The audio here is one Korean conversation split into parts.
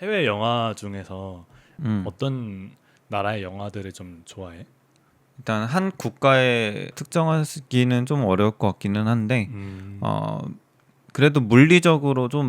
해외 영화 중에서 음. 어떤 나라의 영화들을 좀 좋아해? 일단 한 국가에 특정하기는 좀 어려울 것 같기는 한데 음, 그래도 물리적으로 좀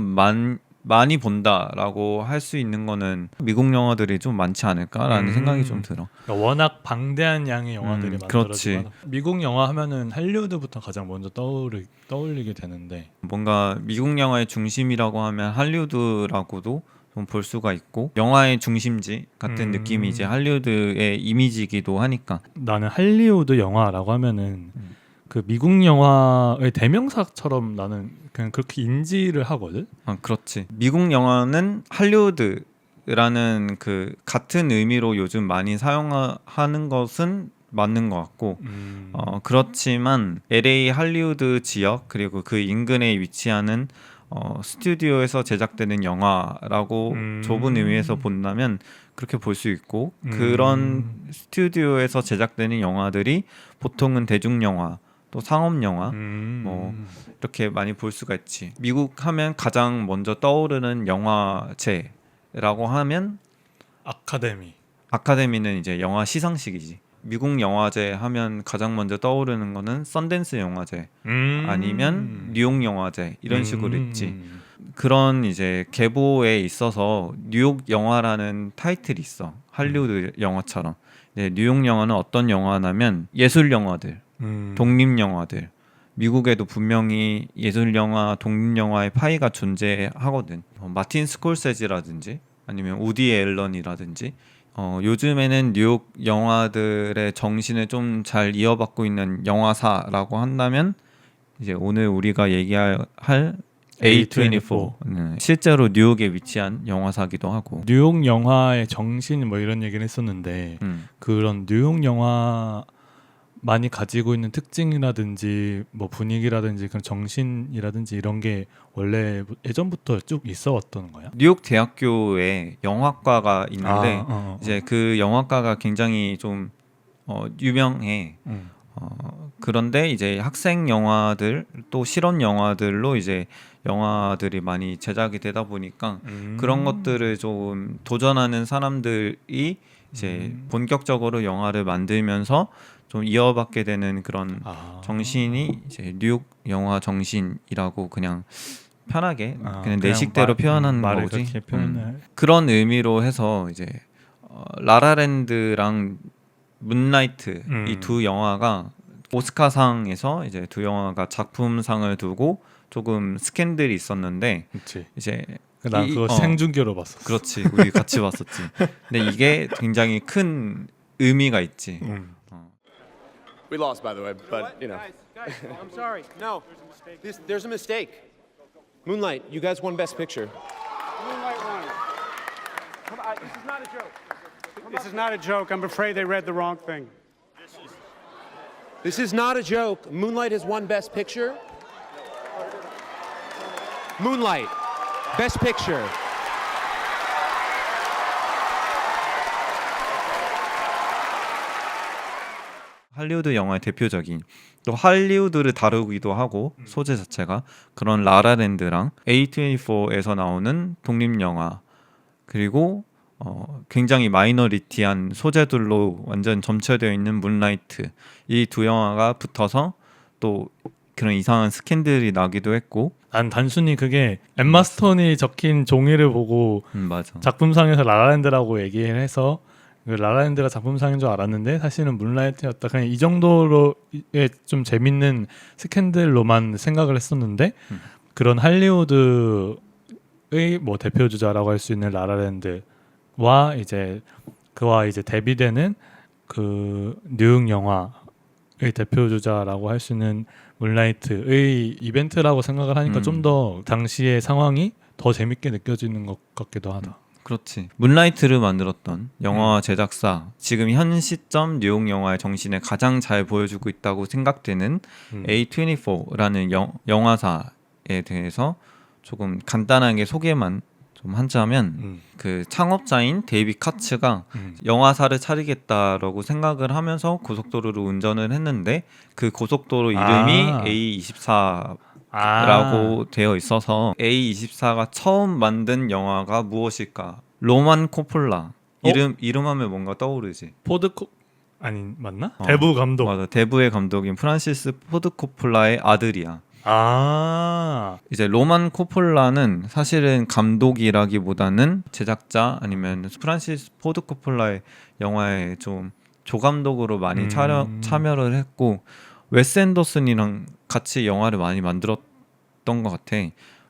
많이 본다라고 할 수 있는 거는 미국 영화들이 좀 많지 않을까라는 생각이 좀 들어. 그러니까 워낙 방대한 양의 영화들이 만들어지고 그렇지. 하다. 미국 영화 하면은 할리우드부터 가장 먼저 떠올리게 되는데. 뭔가 미국 영화의 중심이라고 하면 할리우드라고도 좀 볼 수가 있고 영화의 중심지 같은 느낌이 이제 음, 할리우드의 이미지이기도 하니까. 나는 할리우드 영화라고 하면은 음. 그 미국 영화의 대명사처럼 나는 그냥 그렇게 인지를 하거든. 그렇지. 미국 영화는 할리우드라는 그 같은 의미로 요즘 많이 사용하는 것은 맞는 것 같고, 그렇지만 LA 할리우드 지역 그리고 그 인근에 위치하는 스튜디오에서 제작되는 영화라고 좁은 의미에서 음, 본다면 그렇게 볼 수 있고, 그런 음, 스튜디오에서 제작되는 영화들이 보통은 대중 영화 또 상업 영화 뭐 음, 이렇게 많이 볼 수가 있지. 미국 하면 가장 먼저 떠오르는 영화제라고 하면 아카데미. 아카데미는 이제 영화 시상식이지. 미국 영화제 하면 가장 먼저 떠오르는 거는 썬댄스 영화제 아니면 음, 뉴욕 영화제 이런 식으로 있지. 음, 그런 이제 계보에 있어서 뉴욕 영화라는 타이틀이 있어. 음, 할리우드 영화처럼. 네, 뉴욕 영화는 어떤 영화냐면 예술 영화들, 음, 독립 영화들. 미국에도 분명히 예술 영화, 독립 영화의 파이가 존재하거든. 마틴 스콜세지라든지 아니면 우디 앨런이라든지 요즘에는 뉴욕 영화들의 정신을 좀 잘 이어받고 있는 영화사라고 한다면 이제 오늘 우리가 얘기할 A24. A24는 실제로 뉴욕에 위치한 영화사기도 하고. 뉴욕 영화의 정신 뭐 이런 얘기를 했었는데 음. 그런 뉴욕 영화 많이 가지고 있는 특징이라든지 뭐 분위기라든지 그런 정신이라든지 이런 게 원래 예전부터 쭉 있어 왔던 거야? 뉴욕 대학교에 영화과가 있는데 어. 이제 그 영화과가 굉장히 좀 유명해. 음. 그런데 이제 학생 영화들 또 실험 영화들로 이제 영화들이 많이 제작이 되다 보니까 그런 음. 것들을 좀 도전하는 사람들이 이제 음. 본격적으로 영화를 만들면서 좀 이어받게 되는 그런 아. 정신이 이제 뉴욕 영화 정신이라고 그냥 편하게 그냥 내 그냥 식대로 표현하는 말을 거지. 그렇게 표현을. 그런 의미로 해서 이제 라라랜드랑 문라이트 이 음. 두 영화가 오스카상에서 이제 두 영화가 작품상을 두고 조금 스캔들이 있었는데 그렇지. 이제 난 그거 생중계로 봤었어. 그렇지, 우리 같이 봤었지. 근데 이게 굉장히 큰 의미가 있지. 음. We lost, by the way, but you know. Guys, I'm sorry. No, there's a mistake. Moonlight, you guys won Best Picture. Moonlight won. Come on, this is not a joke. This is not a joke. I'm afraid they read the wrong thing. This is not a joke. Moonlight has won Best Picture. Moonlight, Best Picture. 할리우드 영화의 대표적인 또 할리우드를 다루기도 하고 소재 자체가 그런 라라랜드랑 A24에서 나오는 독립 영화 그리고 굉장히 마이너리티한 소재들로 완전 점철되어 있는 문라이트 이 두 영화가 붙어서 또 그런 이상한 스캔들이 나기도 했고. 난 단순히 그게 엠마 스톤이 적힌 종이를 보고 맞아. 작품상에서 라라랜드라고 얘기를 해서 그 라라랜드가 작품상인 줄 알았는데 사실은 문라이트였다. 그냥 이 정도로의 좀 재밌는 스캔들로만 생각을 했었는데 그런 할리우드의 뭐 대표 주자라고 할 수 있는 라라랜드와 이제 그와 이제 대비되는 그 뉴욕 영화의 대표 주자라고 할 수 있는 문라이트의 이벤트라고 생각을 하니까 좀 더 당시의 상황이 더 재밌게 느껴지는 것 같기도 하다. 그렇지. 문라이트를 만들었던 영화 제작사 지금 현 시점 뉴욕 영화의 정신을 가장 잘 보여주고 있다고 생각되는 A24라는 영화사에 대해서 조금 간단하게 소개만 좀 하자면 그 창업자인 데이비 카츠가 영화사를 차리겠다라고 생각을 하면서 고속도로로 운전을 했는데 그 고속도로 이름이 A24 라고 되어 있어서 A24가 처음 만든 영화가 무엇일까? 로만 코폴라. 이름하면 뭔가 떠오르지. 포드코 아니 맞나? 어, 대부 감독. 맞아. 대부의 감독인 프란시스 포드 코폴라의 아들이야. 이제 로만 코폴라는 사실은 감독이라기보다는 제작자 아니면 프란시스 포드 코폴라의 영화에 좀 조감독으로 많이 참여를 했고 웨스 앤더슨이랑 같이 영화를 많이 만들었던 것 같아.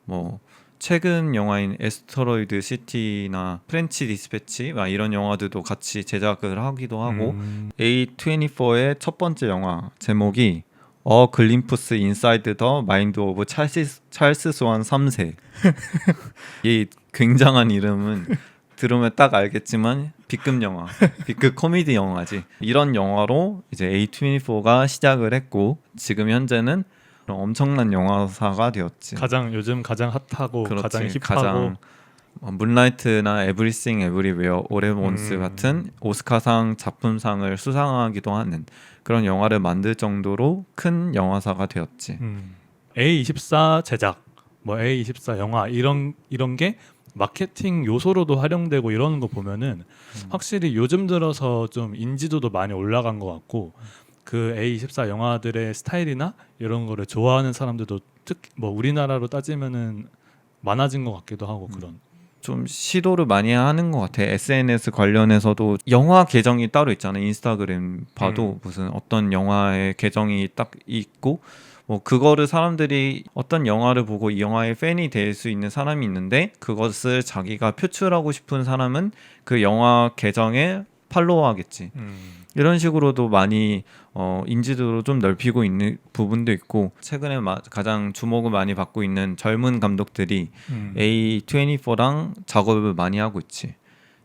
뭐 최근 영화인 에스터로이드 시티나 프렌치 디스패치 막 이런 영화들도 같이 제작을 하기도 하고 A24의 첫 번째 영화 제목이 어 글림프스 인사이드 더 마인드 오브 찰스 스완 3세. 이 굉장한 이름은 들으면 딱 알겠지만 B급 영화, B급 코미디 영화지. 이런 영화로 이제 A24가 시작을 했고 지금 현재는 엄청난 영화사가 되었지. 요즘 가장 핫하고 그렇지, 가장 힙하고 가장 문라이트나 에브리싱 에브리웨어 올해 원스 같은 오스카상 작품상을 수상하기도 하는 그런 영화를 만들 정도로 큰 영화사가 되었지. A24 제작, 뭐 A24 영화 이런 게 마케팅 요소로도 활용되고 이러는 거 보면은 확실히 요즘 들어서 좀 인지도도 많이 올라간 것 같고 그 A24 영화들의 스타일이나 이런 거를 좋아하는 사람들도 특히 뭐 우리나라로 따지면은 많아진 것 같기도 하고 그런. 좀 시도를 많이 하는 것 같아. SNS 관련해서도 영화 계정이 따로 있잖아. 인스타그램 봐도 무슨 어떤 영화의 계정이 딱 있고 뭐 그거를 사람들이 어떤 영화를 보고 이 영화의 팬이 될 수 있는 사람이 있는데 그것을 자기가 표출하고 싶은 사람은 그 영화 계정에 팔로우하겠지. 이런 식으로도 많이 인지도를 좀 넓히고 있는 부분도 있고 최근에 가장 주목을 많이 받고 있는 젊은 감독들이 A24랑 작업을 많이 하고 있지.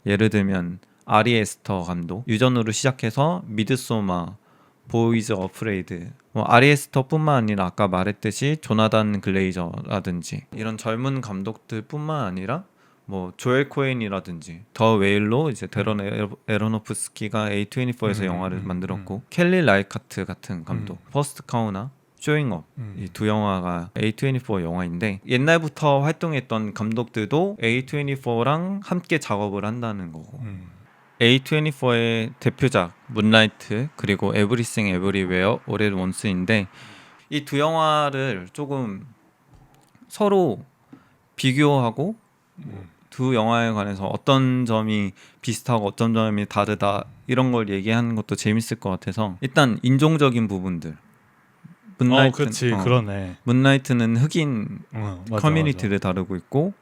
예를 들면 아리 에스터 감독 유전으로 시작해서 미드소마, 보이즈 어프레이드 아리 에스터뿐만 아니라 아까 말했듯이 조나단 글레이저라든지 이런 젊은 감독들뿐만 아니라 뭐 조엘 코엔이라든지 더 웨일로 이제 데런 에로노프스키가 A24에서 영화를 만들었고 켈리 라이카트 같은 감독 퍼스트 카우나 쇼잉업 이 두 영화가 A24 영화인데 옛날부터 활동했던 감독들도 A24랑 함께 작업을 한다는 거고 A24의 대표작 문라이트 그리고 에브리싱 에브리웨어 올해 원스인데 이 두 영화를 조금 서로 비교하고 두 영화에 관해서 어떤 점이 비슷하고 어떤 점이 다르다 이런 걸 얘기하는 것도 재밌을 것 같아서 일단 인종적인 부분들 그렇지 그러네. 문라이트는 흑인 맞아, 커뮤니티를 다루고 있고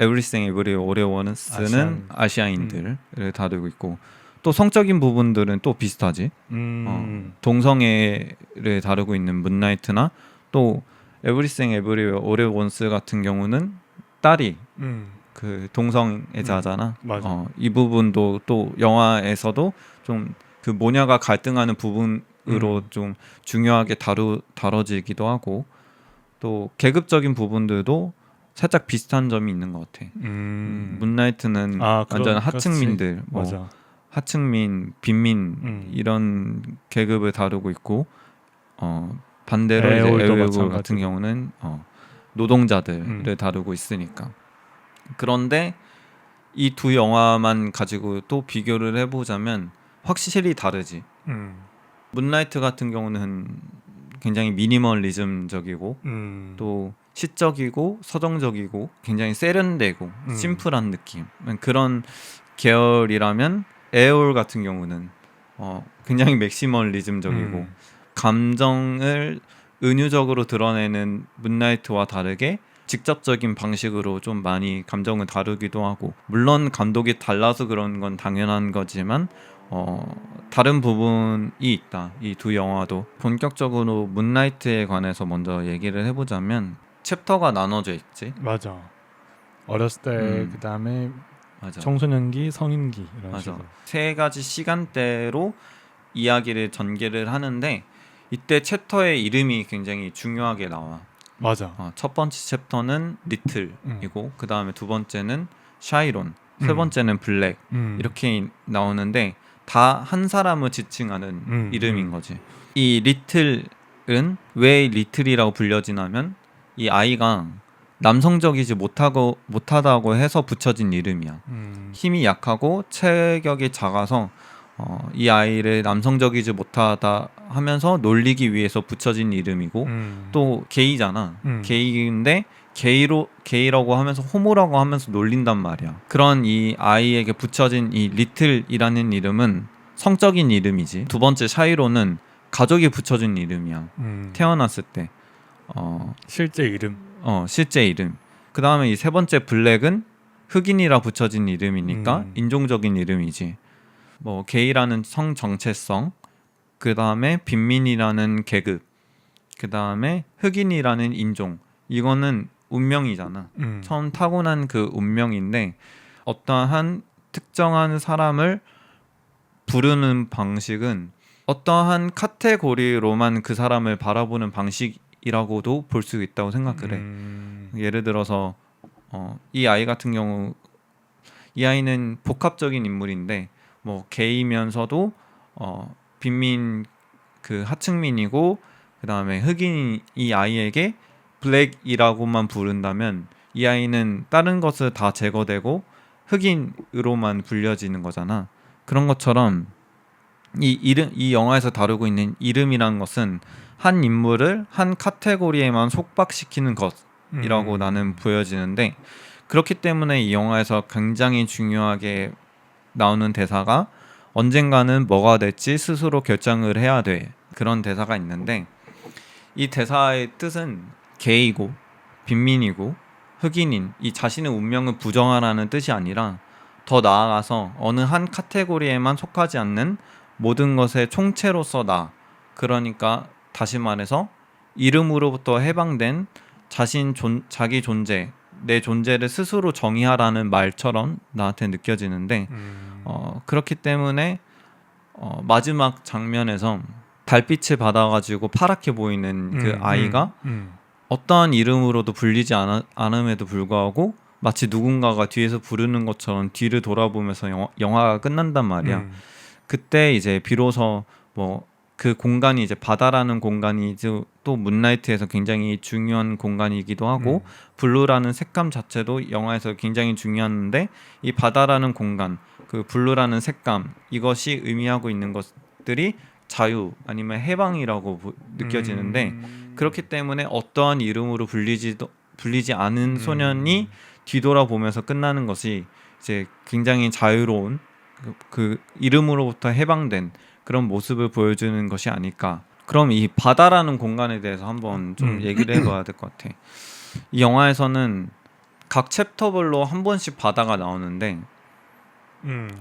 에브리싱 에브리 올해 원스는 아시아인들을 다루고 있고 또 성적인 부분들은 또 비슷하지. 동성애를 다루고 있는 문라이트나 또 에브리싱 에브리 올해 원스 같은 경우는 딸이 그 동성애자잖아. 이 부분도 또 영화에서도 좀 그 모녀가 갈등하는 부분으로 좀 중요하게 다뤄지기도 하고 또 계급적인 부분들도 살짝 비슷한 점이 있는 것 같아. 문라이트는 완전 하층민들, 뭐 하층민, 빈민 이런 계급을 다루고 있고 반대로 이제 에어홀 같은 경우는 노동자들을 다루고 있으니까. 그런데 이 두 영화만 가지고 또 비교를 해보자면 확실히 다르지. 문라이트 같은 경우는 굉장히 미니멀리즘적이고 또 시적이고 서정적이고 굉장히 세련되고 심플한 느낌 그런 계열이라면 에어홀 같은 경우는 굉장히 맥시멀리즘적이고 감정을 은유적으로 드러내는 문라이트와 다르게 직접적인 방식으로 좀 많이 감정을 다루기도 하고 물론 감독이 달라서 그런 건 당연한 거지만 다른 부분이 있다. 이 두 영화도 본격적으로 문라이트에 관해서 먼저 얘기를 해보자면 챕터가 나눠져 있지. 맞아. 어렸을 때 그다음에 맞아. 청소년기, 성인기 이런 맞아. 식으로. 세 가지 시간대로 이야기를 전개를 하는데 이때 챕터의 이름이 굉장히 중요하게 나와. 맞아. 첫 번째 챕터는 리틀이고 그 다음에 두 번째는 샤이론, 세 번째는 블랙 이렇게 나오는데 다 한 사람을 지칭하는 이름인 거지. 이 리틀은 왜 리틀이라고 불려지냐면 이 아이가 남성적이지 못하다고 해서 붙여진 이름이야. 힘이 약하고 체격이 작아서 이 아이를 남성적이지 못하다 하면서 놀리기 위해서 붙여진 이름이고 또 게이잖아. 게이인데 게이라고 하면서 호모라고 하면서 놀린단 말이야. 그런 이 아이에게 붙여진 이 리틀이라는 이름은 성적인 이름이지. 두 번째 샤이로는 가족이 붙여준 이름이야. 태어났을 때 실제 이름. 실제 이름. 그 다음에 이 세 번째 블랙은 흑인이라 붙여진 이름이니까 인종적인 이름이지. 뭐 게이라는 성 정체성, 그 다음에 빈민이라는 계급, 그 다음에 흑인이라는 인종. 이거는 운명이잖아. 처음 타고난 그 운명인데 어떠한 특정한 사람을 부르는 방식은 어떠한 카테고리로만 그 사람을 바라보는 방식이라고도 볼 수 있다고 생각을 해. 예를 들어서 이 아이 같은 경우 이 아이는 복합적인 인물인데 뭐 게이면서도 빈민 그 하층민이고 그 다음에 흑인 이 아이에게 블랙이라고만 부른다면 이 아이는 다른 것을 다 제거되고 흑인으로만 불려지는 거잖아. 그런 것처럼 이 영화에서 다루고 있는 이름이라는 것은 한 인물을 한 카테고리에만 속박시키는 것이라고 나는 보여지는데 그렇기 때문에 이 영화에서 굉장히 중요하게 나오는 대사가 언젠가는 뭐가 될지 스스로 결정을 해야 돼. 그런 대사가 있는데 이 대사의 뜻은 게이고 빈민이고 흑인인 이 자신의 운명을 부정하라는 뜻이 아니라 더 나아가서 어느 한 카테고리에만 속하지 않는 모든 것의 총체로서 나. 그러니까 다시 말해서 이름으로부터 해방된 자기 존재, 내 존재를 스스로 정의하라는 말처럼 나한테 느껴지는데 그렇기 때문에 마지막 장면에서 달빛을 받아가지고 파랗게 보이는 그 아이가 어떠한 이름으로도 불리지 않음에도 불구하고 마치 누군가가 뒤에서 부르는 것처럼 뒤를 돌아보면서 영화가 끝난단 말이야. 그때 이제 비로소 뭐 그 공간이 이제 바다라는 공간이 또 문라이트에서 굉장히 중요한 공간이기도 하고 블루라는 색감 자체도 영화에서 굉장히 중요한데 이 바다라는 공간, 그 블루라는 색감 이것이 의미하고 있는 것들이 자유 아니면 해방이라고 느껴지는데 그렇기 때문에 어떠한 이름으로 불리지 않은 소년이 뒤돌아보면서 끝나는 것이 이제 굉장히 자유로운 그 이름으로부터 해방된 그런 모습을 보여주는 것이 아닐까. 그럼 이 바다라는 공간에 대해서 한번 좀 얘기를 해봐야 될 것 같아. 이 영화에서는 각 챕터별로 한 번씩 바다가 나오는데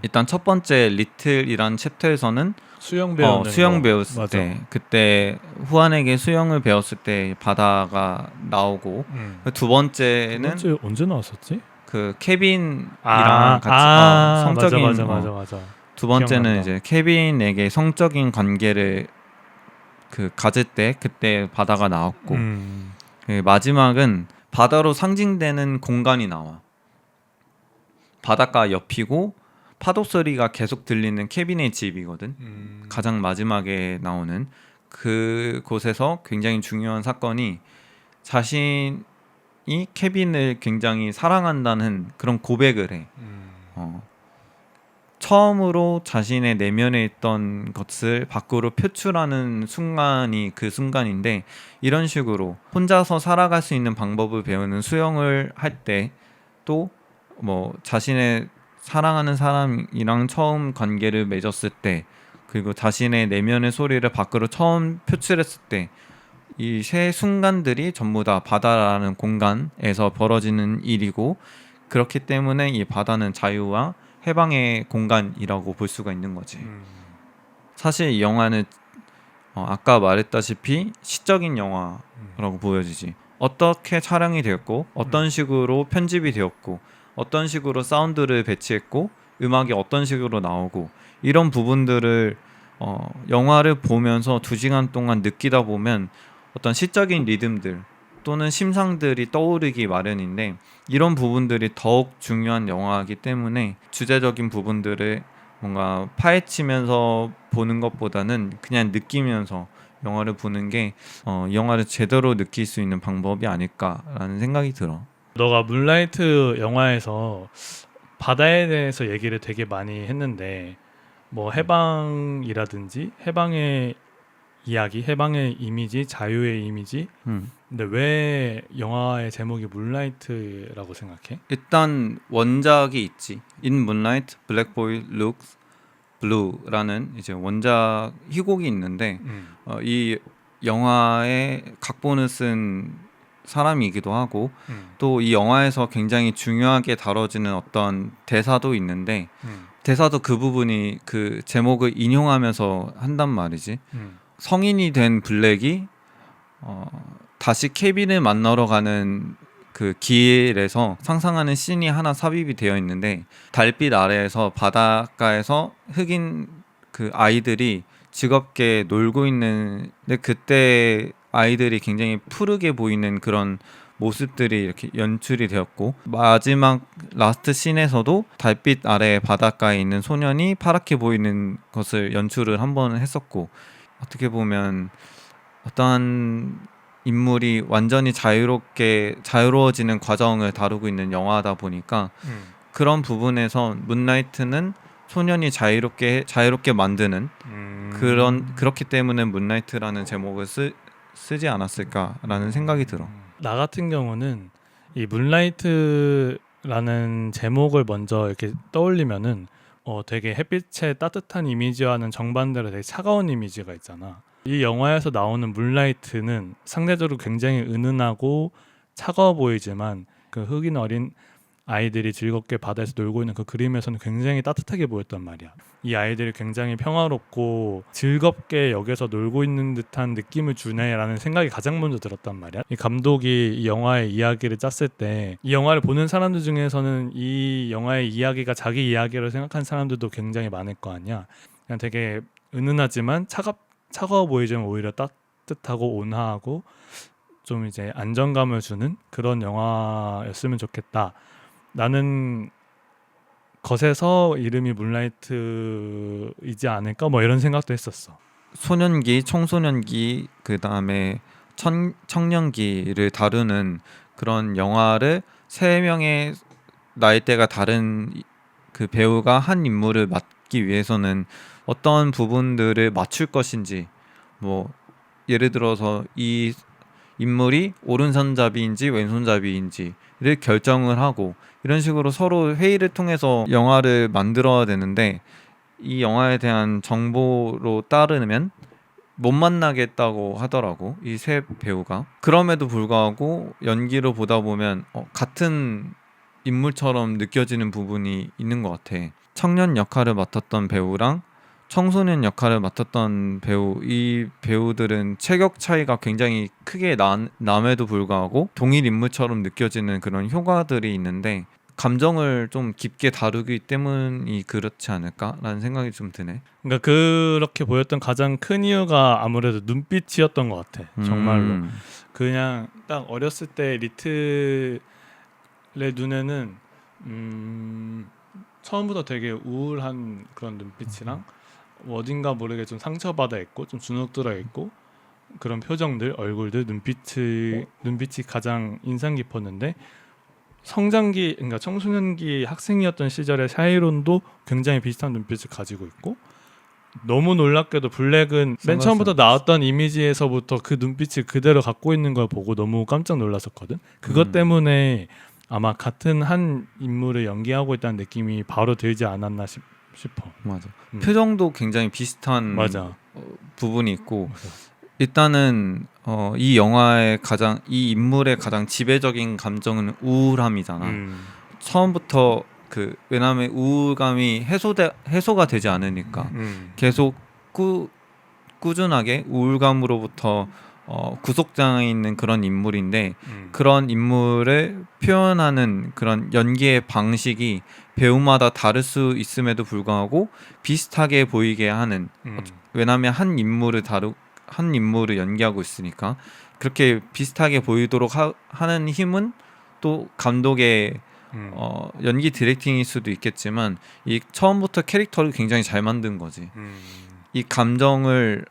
일단 첫 번째 리틀이라는 챕터에서는 수영 배웠을 맞아. 때 그때 후안에게 수영을 배웠을 때 바다가 나오고 두 번째는 언제 나왔었지? 그 케빈이랑 같이 성적인 맞아. 두 번째는 기억난다. 이제 케빈에게 성적인 관계를 그 가질 때 그때 바다가 나왔고 그 마지막은 바다로 상징되는 공간이 나와. 바닷가 옆이고 파도 소리가 계속 들리는 케빈의 집이거든. 가장 마지막에 나오는 그 곳에서 굉장히 중요한 사건이 자신이 케빈을 굉장히 사랑한다는 그런 고백을 해. 처음으로 자신의 내면에 있던 것을 밖으로 표출하는 순간이 그 순간인데 이런 식으로 혼자서 살아갈 수 있는 방법을 배우는 수영을 할 때 또 뭐 자신의 사랑하는 사람이랑 처음 관계를 맺었을 때 그리고 자신의 내면의 소리를 밖으로 처음 표출했을 때 이 세 순간들이 전부 다 바다라는 공간에서 벌어지는 일이고 그렇기 때문에 이 바다는 자유와 해방의 공간이라고 볼 수가 있는 거지. 사실 이 영화는 아까 말했다시피 시적인 영화라고 보여지지. 어떻게 촬영이 되었고 어떤 식으로 편집이 되었고 어떤 식으로 사운드를 배치했고 음악이 어떤 식으로 나오고 이런 부분들을 영화를 보면서 2시간 동안 느끼다 보면 어떤 시적인 리듬들 또는 심상들이 떠오르기 마련인데 이런 부분들이 더욱 중요한 영화이기 때문에 주제적인 부분들을 뭔가 파헤치면서 보는 것보다는 그냥 느끼면서 영화를 보는 게 이 영화를 제대로 느낄 수 있는 방법이 아닐까라는 생각이 들어. 너가 문라이트 영화에서 바다에 대해서 얘기를 되게 많이 했는데 뭐 해방이라든지 해방의 이야기, 해방의 이미지, 자유의 이미지. 근데 왜 영화의 제목이 문라이트라고 생각해? 일단 원작이 있지. In Moonlight, Black Boy Looks Blue라는 이제 원작 희곡이 있는데 이 영화의 각본을 쓴 사람이기도 하고 또 이 영화에서 굉장히 중요하게 다뤄지는 어떤 대사도 있는데 대사도 그 부분이 그 제목을 인용하면서 한단 말이지. 성인이 된 블랙이 다시 케빈을 만나러 가는 그 길에서 상상하는 씬이 하나 삽입이 되어 있는데 달빛 아래에서 바닷가에서 흑인 그 아이들이 즐겁게 놀고 있는 근데 그때 아이들이 굉장히 푸르게 보이는 그런 모습들이 이렇게 연출이 되었고 마지막 라스트 씬에서도 달빛 아래 바닷가에 있는 소년이 파랗게 보이는 것을 연출을 한번 했었고 어떻게 보면 어떠한 인물이 완전히 자유로워지는 과정을 다루고 있는 영화다 보니까 그런 부분에서 문라이트는 소년이 자유롭게 만드는 그렇기 때문에 문라이트라는 제목을 쓰지 않았을까라는 생각이 들어. 나 같은 경우는 이 문라이트라는 제목을 먼저 이렇게 떠올리면은 되게 햇빛의 따뜻한 이미지와는 정반대로 되게 차가운 이미지가 있잖아. 이 영화에서 나오는 문라이트는 상대적으로 굉장히 은은하고 차가워 보이지만 그 흑인 어린 아이들이 즐겁게 바다에서 놀고 있는 그 그림에서는 굉장히 따뜻하게 보였단 말이야. 이 아이들이 굉장히 평화롭고 즐겁게 여기서 놀고 있는 듯한 느낌을 주네라는 생각이 가장 먼저 들었단 말이야. 이 감독이 이 영화의 이야기를 짰을 때 이 영화를 보는 사람들 중에서는 이 영화의 이야기가 자기 이야기로 생각한 사람들도 굉장히 많을 거 아니야. 그냥 되게 은은하지만 차가워 보이지만 오히려 따뜻하고 온화하고 좀 이제 안정감을 주는 그런 영화였으면 좋겠다. 나는 것에서 이름이 문라이트이지 않을까 뭐 이런 생각도 했었어. 소년기, 청소년기, 그 다음에 청년기를 다루는 그런 영화를 세 명의 나이대가 다른 그 배우가 한 인물을 맡기 위해서는 어떤 부분들을 맞출 것인지 뭐 예를 들어서 이 인물이 오른손잡이인지 왼손잡이인지를 결정을 하고 이런 식으로 서로 회의를 통해서 영화를 만들어야 되는데 이 영화에 대한 정보로 따르면 못 만나겠다고 하더라고 이 세 배우가. 그럼에도 불구하고 연기로 보다 보면 같은 인물처럼 느껴지는 부분이 있는 것 같아. 청년 역할을 맡았던 배우랑 청소년 역할을 맡았던 배우, 이 배우들은 체격 차이가 굉장히 크게 남에도 불구하고 동일 인물처럼 느껴지는 그런 효과들이 있는데 감정을 좀 깊게 다루기 때문이 그렇지 않을까라는 생각이 좀 드네. 그러니까 그렇게 보였던 가장 큰 이유가 아무래도 눈빛이었던 것 같아. 정말로. 그냥 딱 어렸을 때 리틀의 눈에는 처음부터 되게 우울한 그런 눈빛이랑 어딘가 모르게 좀 상처받아 있고 좀 주눅 들어 있고 그런 표정들, 얼굴들, 눈빛이 가장 인상 깊었는데 성장기, 그러니까 청소년기 학생이었던 시절의 샤이론도 굉장히 비슷한 눈빛을 가지고 있고 너무 놀랍게도 블랙은 맨 처음부터 나왔던 이미지에서부터 그 눈빛을 그대로 갖고 있는 걸 보고 너무 깜짝 놀랐었거든. 그것 때문에 아마 같은 한 인물을 연기하고 있다는 느낌이 바로 들지 않았나 싶어. 맞아. 표정도 굉장히 비슷한 맞아. 부분이 있고 맞아. 일단은 이 영화의 이 인물의 가장 지배적인 감정은 우울함이잖아. 처음부터 왜냐하면 우울감이 해소가 되지 않으니까 계속 꾸준하게 우울감으로부터 구속장에 있는 그런 인물인데 그런 인물을 표현하는 그런 연기의 방식이 배우마다 다를 수 있음에도 불구하고 비슷하게 보이게 하는 왜냐하면 한 인물을 연기하고 있으니까 그렇게 비슷하게 보이도록 하는 힘은 또 감독의 연기 디렉팅일 수도 있겠지만 이 처음부터 캐릭터를 굉장히 잘 만든 거지. 이 감정을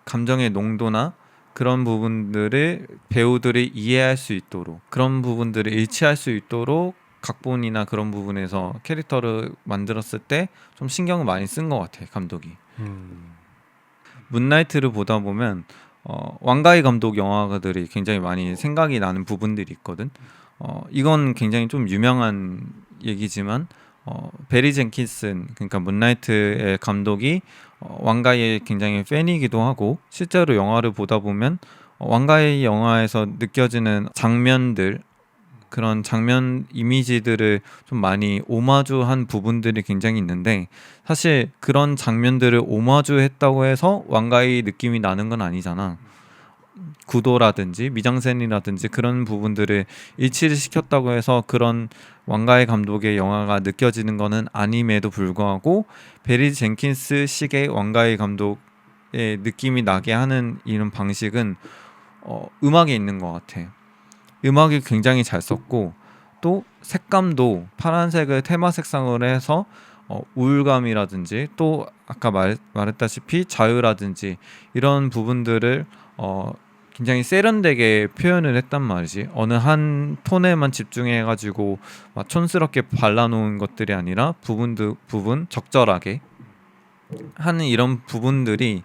감정의 농도나 그런 부분들을 배우들이 이해할 수 있도록 그런 부분들을 일치할 수 있도록 각본이나 그런 부분에서 캐릭터를 만들었을 때 좀 신경을 많이 쓴 것 같아 감독이. 문나이트를 보다 보면 왕가희 감독 영화들이 굉장히 많이 생각이 나는 부분들이 있거든. 이건 굉장히 좀 유명한 얘기지만 베리 젠킨슨 그러니까 문나이트의 감독이 왕가희의 굉장히 팬이기도 하고 실제로 영화를 보다 보면 왕가희 영화에서 느껴지는 장면들 그런 장면 이미지들을 좀 많이 오마주한 부분들이 굉장히 있는데 사실 그런 장면들을 오마주했다고 해서 왕가희 느낌이 나는 건 아니잖아. 구도라든지 미장센이라든지 그런 부분들을 일치를 시켰다고 해서 그런 왕가희 감독의 영화가 느껴지는 거는 아님에도 불구하고 베리 젠킨스 식의 왕가희 감독의 느낌이 나게 하는 이런 방식은 음악에 있는 것 같아. 음악이 굉장히 잘 썼고 또 색감도 파란색을 테마 색상으로 해서 우울감이라든지 또 아까 말했다시피 자유라든지 이런 부분들을 굉장히 세련되게 표현을 했단 말이지. 어느 한 톤에만 집중해가지고 막 촌스럽게 발라놓은 것들이 아니라 부분 적절하게 하는 이런 부분들이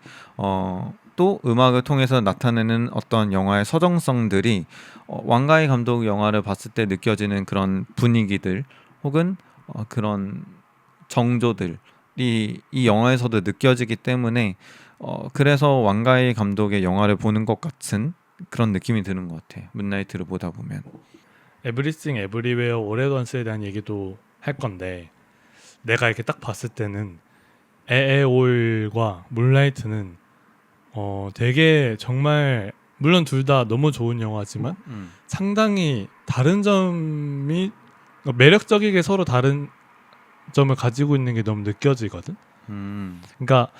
또 음악을 통해서 나타내는 어떤 영화의 서정성들이 왕가희 감독 영화를 봤을 때 느껴지는 그런 분위기들 혹은 그런 정조들이 이 영화에서도 느껴지기 때문에 그래서 왕가희 감독의 영화를 보는 것 같은 그런 느낌이 드는 것 같아. 문나이트를 보다 보면. 에브리띵 에브리웨어 오레건스에 대한 얘기도 할 건데 내가 이렇게 딱 봤을 때는 에에올과 문라이트는 되게 정말 물론 둘 다 너무 좋은 영화지만 상당히 다른 점이 매력적이게 서로 다른 점을 가지고 있는 게 너무 느껴지거든. 그러니까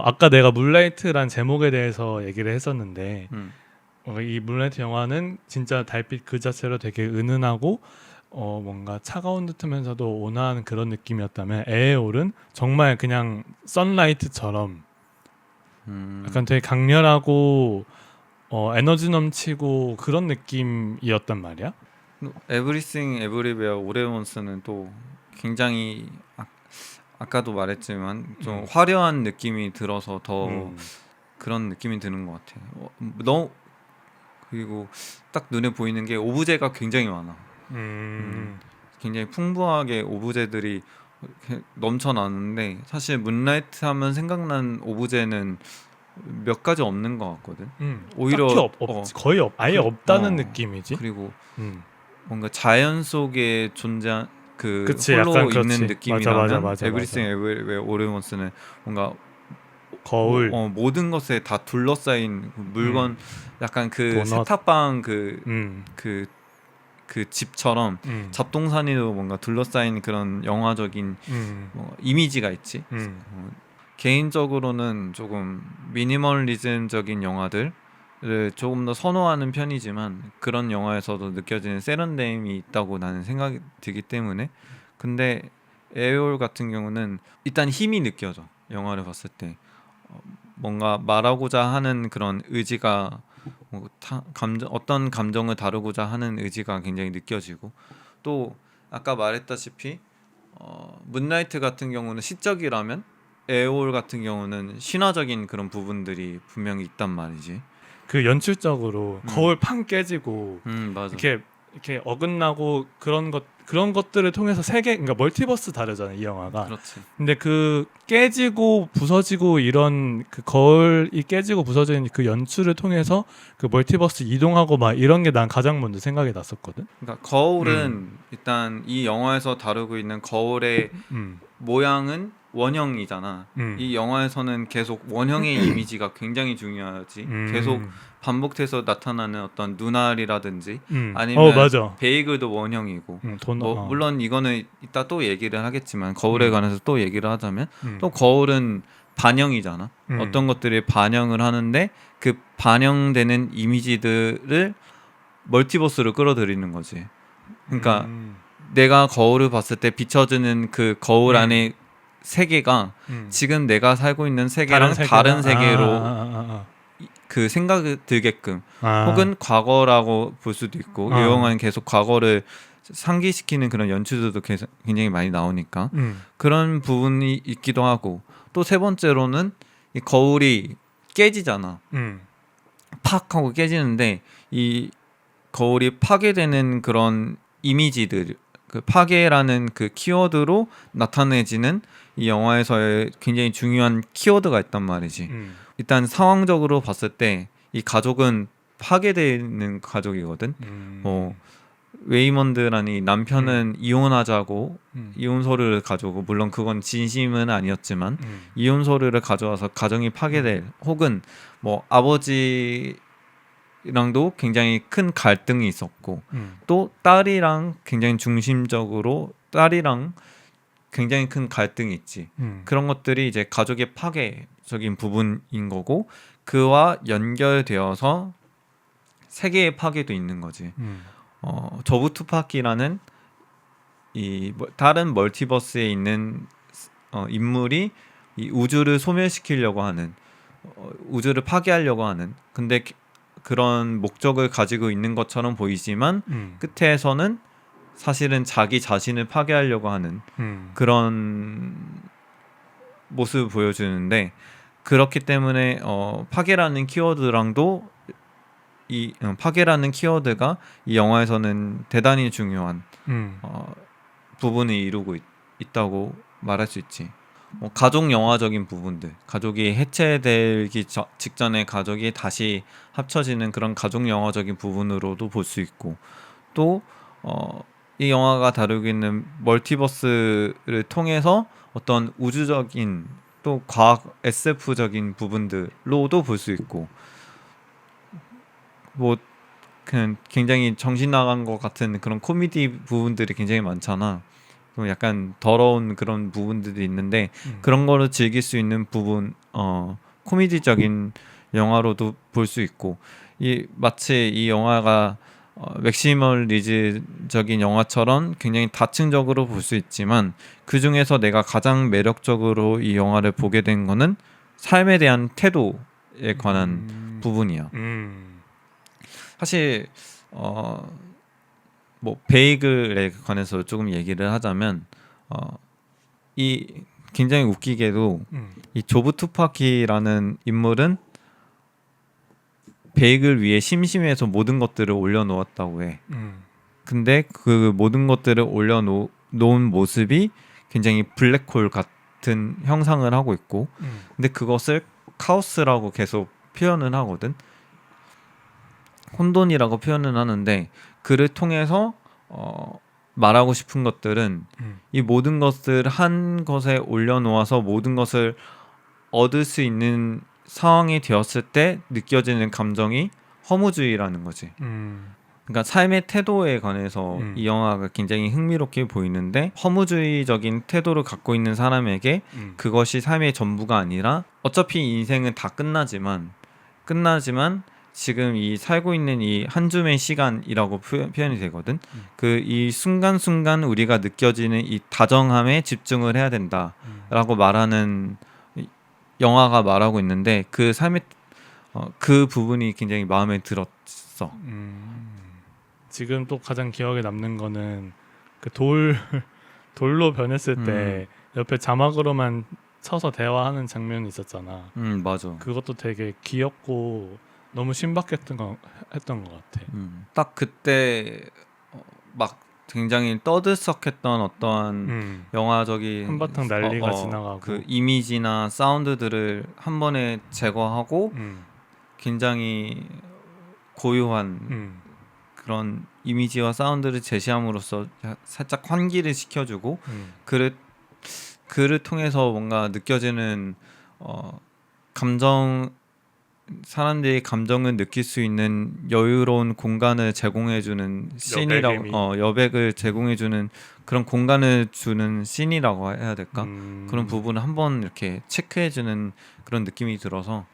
아까 내가 문라이트란 제목에 대해서 얘기를 했었는데 이 문라이트 영화는 진짜 달빛 그 자체로 되게 은은하고 뭔가 차가운 듯하면서도 온화한 그런 느낌이었다면 에에올은 정말 그냥 선라이트처럼 약간 되게 강렬하고 에너지 넘치고 그런 느낌이었단 말이야. 에브리띵 에브리웨어 오레원스는 또 굉장히 아까도 말했지만 좀 화려한 느낌이 들어서 더 그런 느낌이 드는 것 같아. 너무 그리고 딱 눈에 보이는 게 오브제가 굉장히 많아. 굉장히 풍부하게 오브제들이 넘쳐나는데 사실 문라이트 하면 생각난 오브제는 몇 가지 없는 것 같거든. 오히려 딱히 거의 아예 없다는 느낌이지. 그리고 뭔가 자연 속에 존재한 그 그치, 홀로 약간 있는 그렇지. 느낌이라면 맞아. 에브리띵 에브리웨어 오레원스는 뭔가 거울 모든 것에 다 둘러싸인 물건 약간 그 도넛. 세탁방 그 집처럼 잡동사니로 뭔가 둘러싸인 그런 영화적인 이미지가 있지. 개인적으로는 조금 미니멀리즘적인 영화들을 조금 더 선호하는 편이지만 그런 영화에서도 느껴지는 세련됨이 있다고 나는 생각이 들기 때문에 근데 에어올 같은 경우는 일단 힘이 느껴져. 영화를 봤을 때 뭔가 말하고자 하는 그런 의지가 어떤 감정을 다루고자 하는 의지가 굉장히 느껴지고 또 아까 말했다시피 문나이트 같은 경우는 시적이라면 에어올 같은 경우는 신화적인 그런 부분들이 분명히 있단 말이지. 그 연출적으로 거울 팡 깨지고 맞아. 이렇게 어긋나고 그런 것들을 통해서 세계 그러니까 멀티버스 다르잖아 이 영화가. 그렇지. 근데 그 깨지고 부서지고 이런 그 거울이 깨지고 부서지는 그 연출을 통해서 그 멀티버스 이동하고 막 이런 게 난 가장 먼저 생각이 났었거든. 그러니까 거울은 일단 이 영화에서 다루고 있는 거울의 모양은 원형이잖아. 이 영화에서는 계속 원형의 이미지가 굉장히 중요하지. 계속 반복해서 나타나는 어떤 눈알이라든지 아니면 맞아. 베이글도 원형이고 물론 이거는 이따 또 얘기를 하겠지만 거울에 관해서 또 얘기를 하자면 또 거울은 반영이잖아. 어떤 것들이 반영을 하는데 그 반영되는 이미지들을 멀티버스로 끌어들이는 거지. 그러니까 내가 거울을 봤을 때 비춰지는 그 거울 안에 세계가 음. 지금 내가 살고 있는 세계랑 다른 세계로 그 생각이 들게끔 혹은 과거라고 볼 수도 있고 이 영화는 계속 과거를 상기시키는 그런 연출들도 계속 굉장히 많이 나오니까 그런 부분이 있기도 하고 또 세 번째로는 이 거울이 깨지잖아. 팍 하고 깨지는데 이 거울이 파괴되는 그런 이미지들 그 파괴라는 그 키워드로 나타내지는 이 영화에서의 굉장히 중요한 키워드가 있단 말이지. 일단 상황적으로 봤을 때 이 가족은 파괴되는 가족이거든. 웨이먼드라는 이 남편은 이혼하자고 이혼 서류를 가져오고 물론 그건 진심은 아니었지만 이혼 서류를 가져와서 가정이 파괴될 혹은 뭐 아버지랑도 굉장히 큰 갈등이 있었고 또 딸이랑 굉장히 중심적으로 딸이랑 굉장히 큰 갈등이 있지. 그런 것들이 이제 가족의 파괴적인 부분인 거고 그와 연결되어서 세계의 파괴도 있는 거지. 저부 투파키라는 이 다른 멀티버스에 있는 인물이 이 우주를 소멸시키려고 하는 우주를 파괴하려고 하는 근데 그런 목적을 가지고 있는 것처럼 보이지만 끝에서는 사실은 자기 자신을 파괴하려고 하는 그런 모습을 보여주는데 그렇기 때문에 파괴라는 키워드랑도 이 파괴라는 키워드가 이 영화에서는 대단히 중요한 부분을 이루고 있다고 말할 수 있지. 가족 영화적인 부분들, 가족이 해체되기 직전에 가족이 다시 합쳐지는 그런 가족 영화적인 부분으로도 볼 수 있고 또 이 영화가 다루고 있는 멀티버스를 통해서 어떤 우주적인 또 과학 SF적인 부분들로도 볼 수 있고 뭐 그냥 굉장히 정신 나간 것 같은 그런 코미디 부분들이 굉장히 많잖아. 좀 약간 더러운 그런 부분들이 있는데 그런 거를 즐길 수 있는 부분, 코미디적인 영화로도 볼 수 있고 이 마치 이 영화가 맥시멀리즈적인 영화처럼 굉장히 다층적으로 볼 수 있지만 그 중에서 내가 가장 매력적으로 이 영화를 보게 된 거는 삶에 대한 태도에 관한 부분이야. 사실 뭐 베이글에 관해서 조금 얘기를 하자면 이 굉장히 웃기게도 이 조브 투파키라는 인물은 베이글 위에 심심해서 모든 것들을 올려놓았다고 해. 근데 그 모든 것들을 올려놓은 모습이 굉장히 블랙홀 같은 형상을 하고 있고 근데 그것을 카오스라고 계속 표현을 하거든. 혼돈이라고 표현을 하는데 그를 통해서 말하고 싶은 것들은 이 모든 것을 한 것에 올려놓아서 모든 것을 얻을 수 있는 상황이 되었을 때 느껴지는 감정이 허무주의라는 거지. 그러니까 삶의 태도에 관해서 이 영화가 굉장히 흥미롭게 보이는데 허무주의적인 태도를 갖고 있는 사람에게 그것이 삶의 전부가 아니라 어차피 인생은 다 끝나지만 지금 이 살고 있는 이 한 줌의 시간이라고 표현이 되거든. 그 이 순간순간 우리가 느껴지는 이 다정함에 집중을 해야 된다라고 말하는 영화가 말하고 있는데 그 삶의 그 부분이 굉장히 마음에 들었어. 지금 또 가장 기억에 남는 거는 그 돌로 변했을 때 옆에 자막으로만 쳐서 대화하는 장면이 있었잖아. 맞아. 그것도 되게 귀엽고 너무 신박했던 것 같아. 딱 그때 막 굉장히 떠들썩했던 어떠한 영화적인 한바탕 난리가 지나가고 그 이미지나 사운드들을 한 번에 제거하고 굉장히 고요한 그런 이미지와 사운드를 제시함으로써 살짝 환기를 시켜주고 그를 통해서 뭔가 느껴지는 사람들이 감정을 느낄 수 있는 여유로운 공간을 제공해주는 씬이라고 여백을 제공해주는 그런 공간을 주는 씬이라고 해야 될까? 그런 부분을 한번 이렇게 체크해주는 그런 느낌이 들어서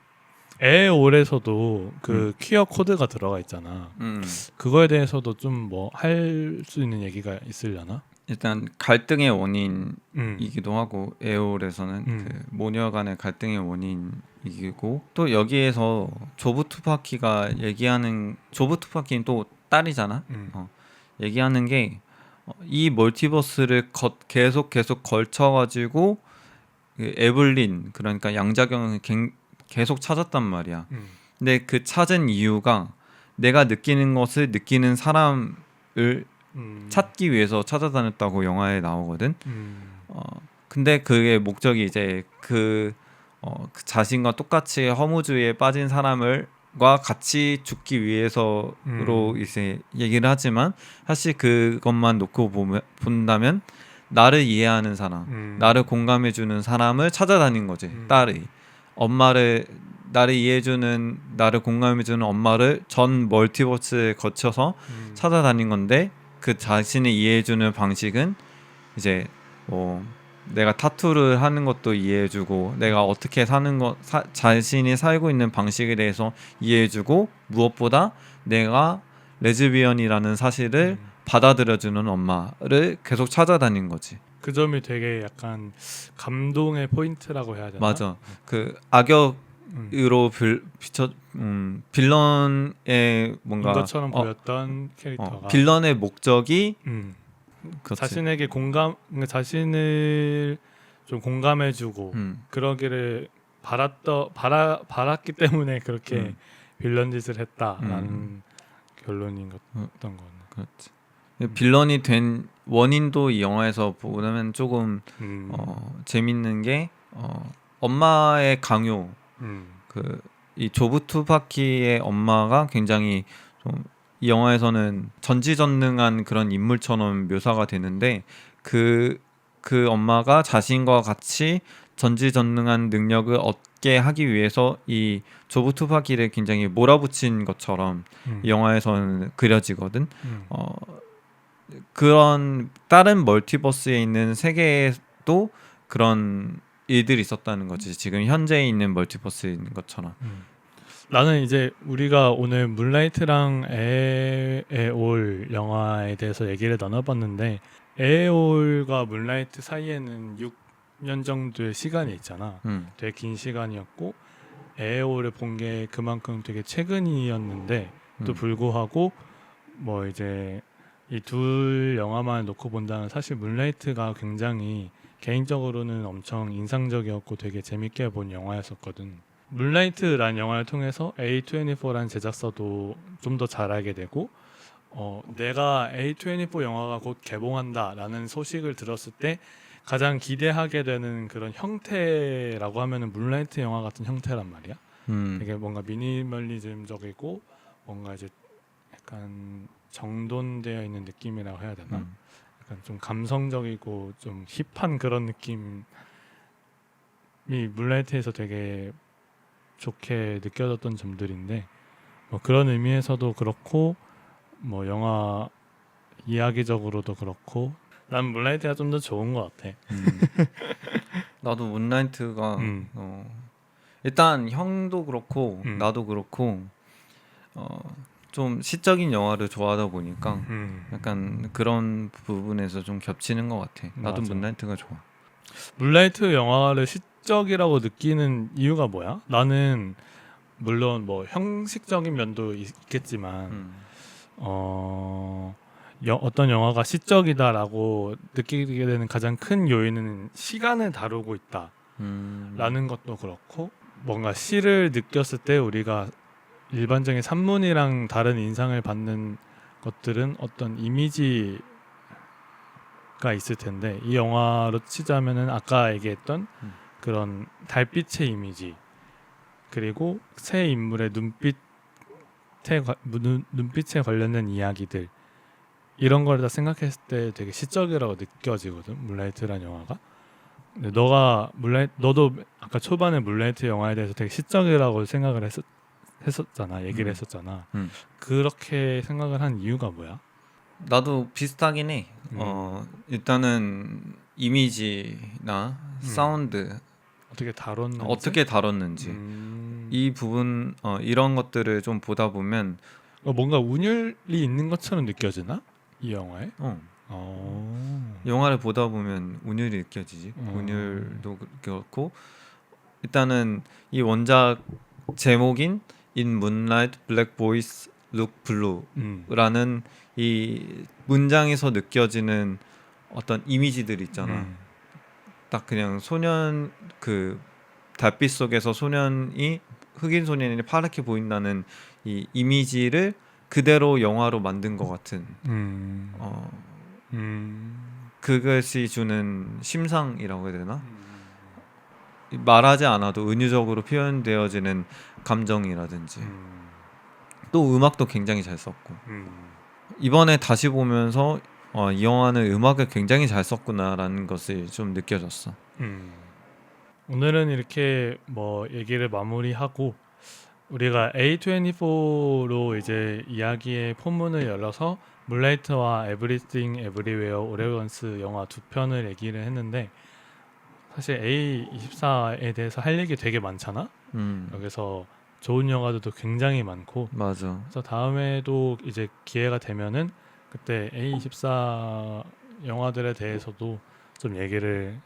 에올에서도 그 퀴어 코드가 들어가 있잖아. 그거에 대해서도 좀 뭐 할 수 있는 얘기가 있으려나? 일단 갈등의 음. 원인이기도 하고 에올에서는 그 모녀 간의 갈등의 원인이고 또 여기에서 조브 투파키가 얘기하는 조브 투파키는 또 딸이잖아. 얘기하는 게 이 멀티버스를 계속 걸쳐가지고 그 에블린 그러니까 양자경을 계속 찾았단 말이야. 근데 그 찾은 이유가 내가 느끼는 것을 느끼는 사람을 찾기 위해서 찾아다녔다고 영화에 나오거든. 근데 그게 목적이 이제 그 자신과 똑같이 허무주의에 빠진 사람을과 같이 죽기 위해서로 이제 얘기를 하지만 사실 그것만 놓고 본다면 나를 이해하는 사람, 나를 공감해주는 사람을 찾아다닌 거지. 딸이 나를 이해해주는 나를 공감해주는 엄마를 전 멀티버스에 거쳐서 찾아다닌 건데 그 자신을 이해해주는 방식은 이제 뭐 내가 타투를 하는 것도 이해해주고 내가 어떻게 사는 것 자신이 살고 있는 방식에 대해서 이해해주고 무엇보다 내가 레즈비언이라는 사실을 받아들여주는 엄마를 계속 찾아다닌 거지. 그 점이 되게 약간 감동의 포인트라고 해야 되나? 맞아. 그 악역으로 비춰 빌런의 뭔가 인 것처럼 보였던 캐릭터가 빌런의 목적이 그렇지. 자신에게 그러니까 자신을 좀 공감해주고 그러기를 바랐기 때문에 그렇게 빌런 짓을 했다라는 결론인 것던 거는. 그렇지. 빌런이 된 원인도 이 영화에서 보면 조금 재밌는 게 엄마의 강요. 이 조브 투파키의 엄마가 굉장히 좀 이 영화에서는 전지전능한 그런 인물처럼 묘사가 되는데 그 엄마가 자신과 같이 전지전능한 능력을 얻게 하기 위해서 이 조브 투파키를 굉장히 몰아붙인 것처럼 이 영화에서는 그려지거든. 그런 다른 멀티버스에 있는 세계에도 그런 일들이 있었다는 거지. 지금 현재 있는 멀티버스에 있는 것처럼. 나는 이제 우리가 오늘 문라이트랑 에올 영화에 대해서 얘기를 나눠봤는데 에올과 문라이트 사이에는 6년 정도의 시간이 있잖아. 되게 긴 시간이었고 에올을 본 게 그만큼 되게 최근이었는데 또 불구하고 뭐 이제 이 둘 영화만 놓고 본다면 사실 문라이트가 굉장히 개인적으로는 엄청 인상적이었고 되게 재밌게 본 영화였었거든. 문라이트라는 영화를 통해서 A24라는 제작사도 좀 더 잘 알게 되고 내가 A24 영화가 곧 개봉한다라는 소식을 들었을 때 가장 기대하게 되는 그런 형태라고 하면은 문라이트 영화 같은 형태란 말이야. 되게 뭔가 미니멀리즘적이고 뭔가 이제 약간 정돈되어 있는 느낌이라고 해야 되나? 약간 좀 감성적이고 좀 힙한 그런 느낌이 문라이트에서 되게 좋게 느껴졌던 점들인데 뭐 그런 의미에서도 그렇고 뭐 영화 이야기적으로도 그렇고 난 문라이트가 좀 더 좋은 것 같아. 나도 문라이트가 일단 형도 그렇고 나도 그렇고 좀 시적인 영화를 좋아하다 보니까 약간 그런 부분에서 좀 겹치는 것 같아. 나도 맞아. 문라이트가 좋아. 문라이트 영화를 시적이라고 느끼는 이유가 뭐야? 나는 물론 뭐 형식적인 면도 있겠지만 어떤 영화가 시적이다라고 느끼게 되는 가장 큰 요인은 시간을 다루고 있다라는 것도 그렇고 뭔가 시를 느꼈을 때 우리가 일반적인 산문이랑 다른 인상을 받는 것들은 어떤 이미지가 있을 텐데 이 영화로 치자면은 아까 얘기했던 그런 달빛의 이미지 그리고 새 인물의 눈빛에 관련된 이야기들 이런 걸 다 생각했을 때 되게 시적이라고 느껴지거든 문라이트라는 영화가. 근데 너도 아까 초반에 문라이트 영화에 대해서 되게 시적이라고 생각을 했었잖아. 얘기를 했었잖아. 그렇게 생각을 한 이유가 뭐야? 나도 비슷하긴 해. 일단은 이미지나 사운드 어떻게 다뤘는지 이 부분 이런 것들을 좀 보다 보면 뭔가 운율이 있는 것처럼 느껴지나? 이 영화에? 영화를 보다 보면 운율이 느껴지지. 운율도 그렇고 일단은 이 원작 제목인 In Moonlight, Black Boys Look Blue라는 이 문장에서 느껴지는 어떤 이미지들 있잖아. 딱 그냥 소년 그 달빛 속에서 소년이 흑인 소년이 파랗게 보인다는 이 이미지를 그대로 영화로 만든 것 같은 그것이 주는 심상이라고 해야 되나? 말하지 않아도 은유적으로 표현되어지는 감정이라든지 또 음악도 굉장히 잘 썼고 이번에 다시 보면서 이 영화는 음악을 굉장히 잘 썼구나라는 것을 좀 느껴졌어. 오늘은 이렇게 뭐 얘기를 마무리하고 우리가 A24로 이제 이야기의 포문을 열어서 물라이트와 에브리띵 에브리웨어 오레건스 영화 두 편을 얘기를 했는데 사실 A24에 대해서 할 얘기 되게 많잖아. 여기서 좋은 영화들도 굉장히 많고 맞아. 그래서 다음에도 이제 기회가 되면은 그때 A24 영화들에 대해서도 좀 얘기를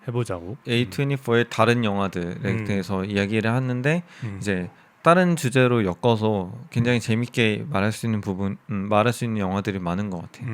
해보자고. A24의 다른 영화들에 대해서 이야기를 하는데 이제 다른 주제로 엮어서 굉장히 재밌게 말할 수 있는 부분, 말할 수 있는 영화들이 많은 것 같아.